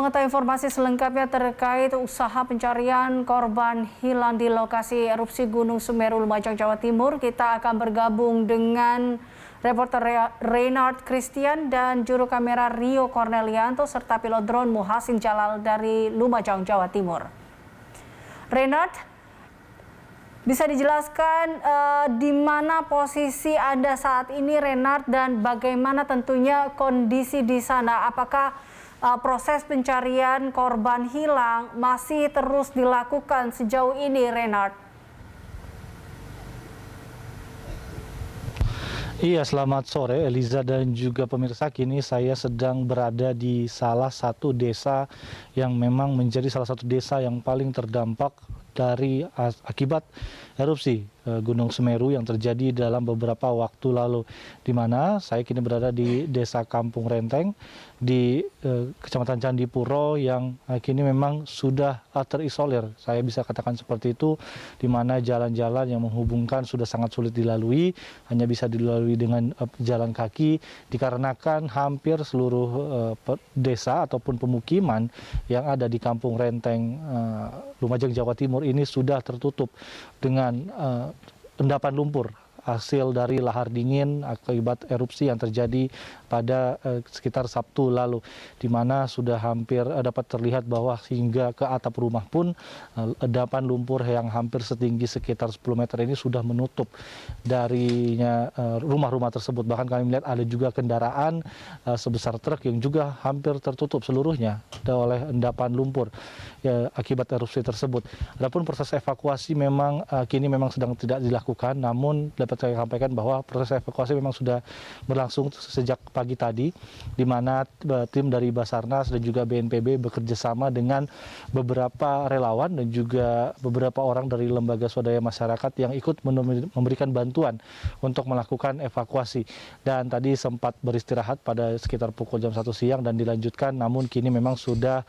Mengetahui informasi selengkapnya terkait usaha pencarian korban hilang di lokasi erupsi Gunung Semeru, Lumajang, Jawa Timur, kita akan bergabung dengan reporter Reynard Christian dan juru kamera Rio Cornelianto serta pilot drone Muhasin Jalal dari Lumajang, Jawa Timur. Reynard, bisa dijelaskan di mana posisi Anda saat ini, Reynard, dan bagaimana tentunya kondisi di sana? Apakah proses pencarian korban hilang masih terus dilakukan sejauh ini, Reynard? Iya, selamat sore Eliza dan juga pemirsa. Kini saya sedang berada di salah satu desa yang memang menjadi salah satu desa yang paling terdampak dari akibat erupsi Gunung Semeru yang terjadi dalam beberapa waktu lalu, di mana saya kini berada di Desa Kampung Renteng di Kecamatan Candipuro yang kini memang sudah terisolir. Saya bisa katakan seperti itu, di mana jalan-jalan yang menghubungkan sudah sangat sulit dilalui, hanya bisa dilalui dengan jalan kaki, dikarenakan hampir seluruh desa ataupun pemukiman yang ada di Kampung Renteng, Lumajang, Jawa Timur ini sudah tertutup dengan endapan lumpur hasil dari lahar dingin akibat erupsi yang terjadi pada sekitar Sabtu lalu, di mana sudah hampir dapat terlihat bahwa hingga ke atap rumah pun endapan lumpur yang hampir setinggi sekitar 10 meter ini sudah menutup darinya rumah-rumah tersebut. Bahkan kami melihat ada juga kendaraan sebesar truk yang juga hampir tertutup seluruhnya oleh endapan lumpur akibat erupsi tersebut. Adapun proses evakuasi memang kini memang sedang tidak dilakukan, namun dapat saya sampaikan bahwa proses evakuasi memang sudah berlangsung sejak pagi tadi, di mana tim dari Basarnas dan juga BNPB bekerja sama dengan beberapa relawan dan juga beberapa orang dari lembaga swadaya masyarakat yang ikut memberikan bantuan untuk melakukan evakuasi. Dan tadi sempat beristirahat pada sekitar pukul jam 1 siang dan dilanjutkan, namun kini memang sudah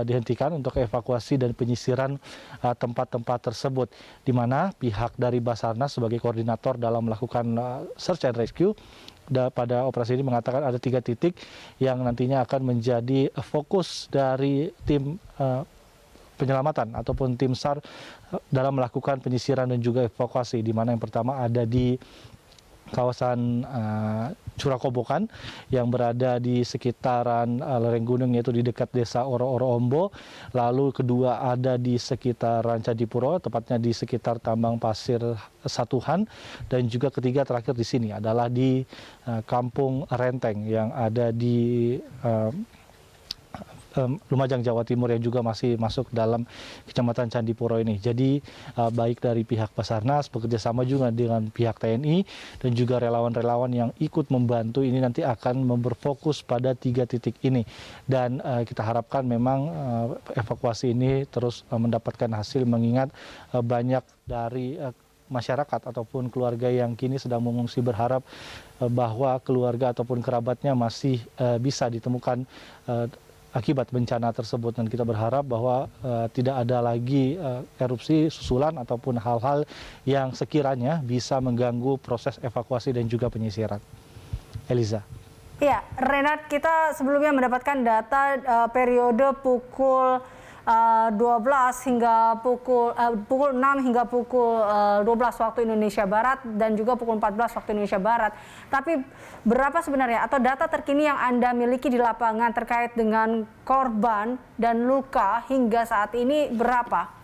dihentikan untuk evakuasi dan penyisiran tempat-tempat tersebut, di mana pihak dari Basarnas sebagai koordinator dalam melakukan search and rescue pada operasi ini mengatakan ada 3 titik yang nantinya akan menjadi fokus dari tim penyelamatan ataupun tim SAR dalam melakukan penyisiran dan juga evakuasi, di mana yang pertama ada di kawasan Curakobokan yang berada di sekitaran lereng gunung, yaitu di dekat desa Oro-Oro Ombo. Lalu kedua ada di sekitaran Candipuro, tepatnya di sekitar tambang pasir Satuhan. Dan juga ketiga terakhir di sini adalah di Kampung Renteng yang ada di Lumajang, Jawa Timur, yang juga masih masuk dalam Kecamatan Candipuro ini. Jadi baik dari pihak Basarnas bekerja sama juga dengan pihak TNI dan juga relawan-relawan yang ikut membantu ini nanti akan berfokus pada 3 titik ini. Dan kita harapkan memang evakuasi ini terus mendapatkan hasil, mengingat banyak dari masyarakat ataupun keluarga yang kini sedang mengungsi berharap bahwa keluarga ataupun kerabatnya masih bisa ditemukan akibat bencana tersebut. Dan kita berharap bahwa tidak ada lagi erupsi susulan ataupun hal-hal yang sekiranya bisa mengganggu proses evakuasi dan juga penyisiran. Eliza. Ya, Renat, kita sebelumnya mendapatkan data periode pukul 12 hingga pukul 6 hingga pukul 12 waktu Indonesia Barat dan juga pukul 14 waktu Indonesia Barat. Tapi berapa sebenarnya atau data terkini yang Anda miliki di lapangan terkait dengan korban dan luka hingga saat ini berapa?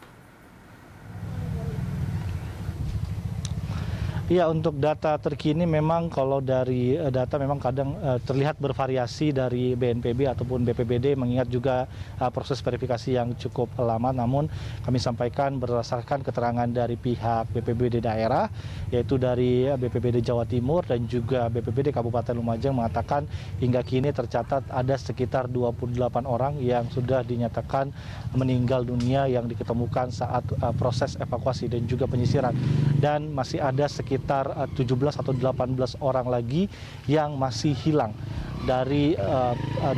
Iya, untuk data terkini memang kalau dari data memang kadang terlihat bervariasi dari BNPB ataupun BPBD, mengingat juga proses verifikasi yang cukup lama. Namun kami sampaikan berdasarkan keterangan dari pihak BPBD daerah, yaitu dari BPBD Jawa Timur dan juga BPBD Kabupaten Lumajang, mengatakan hingga kini tercatat ada sekitar 28 orang yang sudah dinyatakan meninggal dunia yang diketemukan saat proses evakuasi dan juga penyisiran. Dan masih ada sekitar 17 atau 18 orang lagi yang masih hilang dari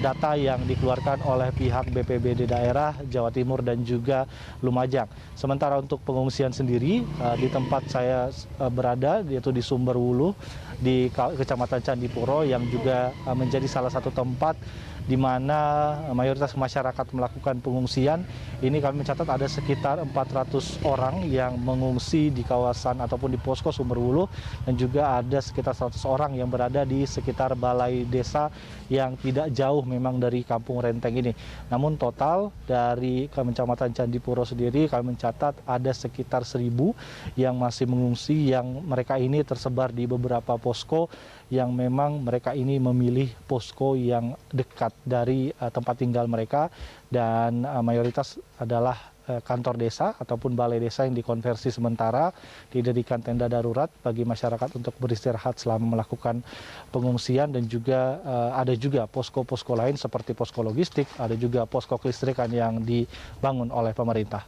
data yang dikeluarkan oleh pihak BPBD daerah Jawa Timur dan juga Lumajang. Sementara untuk pengungsian sendiri di tempat saya berada, yaitu di Sumberwuluh di Kecamatan Candipuro, yang juga menjadi salah satu tempat di mana mayoritas masyarakat melakukan pengungsian. Ini kami mencatat ada sekitar 400 orang yang mengungsi di kawasan ataupun di posko Sumberwuluh, dan juga ada sekitar 100 orang yang berada di sekitar balai desa yang tidak jauh memang dari Kampung Renteng ini. Namun total dari Kecamatan Candipuro sendiri kami mencatat ada sekitar 1.000 yang masih mengungsi, yang mereka ini tersebar di beberapa posko yang memang mereka ini memilih posko yang dekat dari tempat tinggal mereka, dan mayoritas adalah kantor desa ataupun balai desa yang dikonversi sementara, didirikan tenda darurat bagi masyarakat untuk beristirahat selama melakukan pengungsian, dan juga ada juga posko-posko lain seperti posko logistik, ada juga posko kelistrikan yang dibangun oleh pemerintah.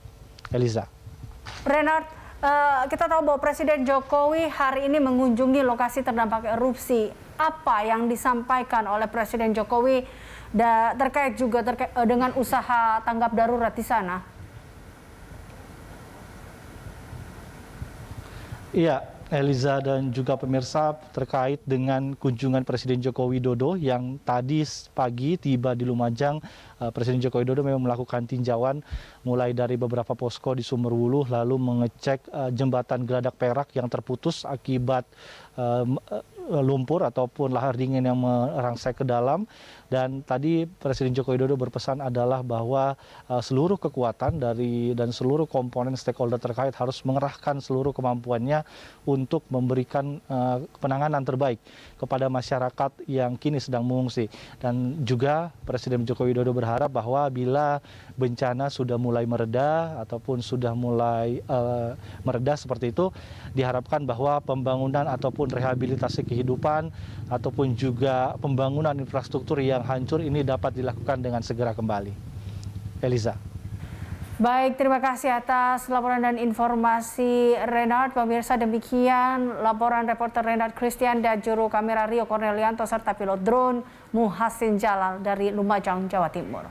Eliza. Renard, kita tahu bahwa Presiden Jokowi hari ini mengunjungi lokasi terdampak erupsi. Apa yang disampaikan oleh Presiden Jokowi terkait dengan usaha tanggap darurat di sana? Iya, Eliza dan juga pemirsa, terkait dengan kunjungan Presiden Joko Widodo yang tadi pagi tiba di Lumajang. Presiden Joko Widodo memang melakukan tinjauan mulai dari beberapa posko di Sumberwuluh, lalu mengecek jembatan Geladak Perak yang terputus akibat lumpur ataupun lahar dingin yang merangsek ke dalam. Dan tadi Presiden Joko Widodo berpesan adalah bahwa seluruh kekuatan dan seluruh komponen stakeholder terkait harus mengerahkan seluruh kemampuannya untuk memberikan penanganan terbaik kepada masyarakat yang kini sedang mengungsi. Dan juga Presiden Joko Widodo berharap bahwa bila bencana sudah mulai mereda ataupun sudah mulai mereda seperti itu, diharapkan bahwa pembangunan ataupun rehabilitasi kehidupan ataupun juga pembangunan infrastruktur yang hancur ini dapat dilakukan dengan segera kembali. Eliza. Baik, terima kasih atas laporan dan informasi Renard. Pemirsa, demikian laporan reporter Renard Christian dan juru kamera Rio Cornelianto serta pilot drone Muhasin Jalal dari Lumajang, Jawa Timur.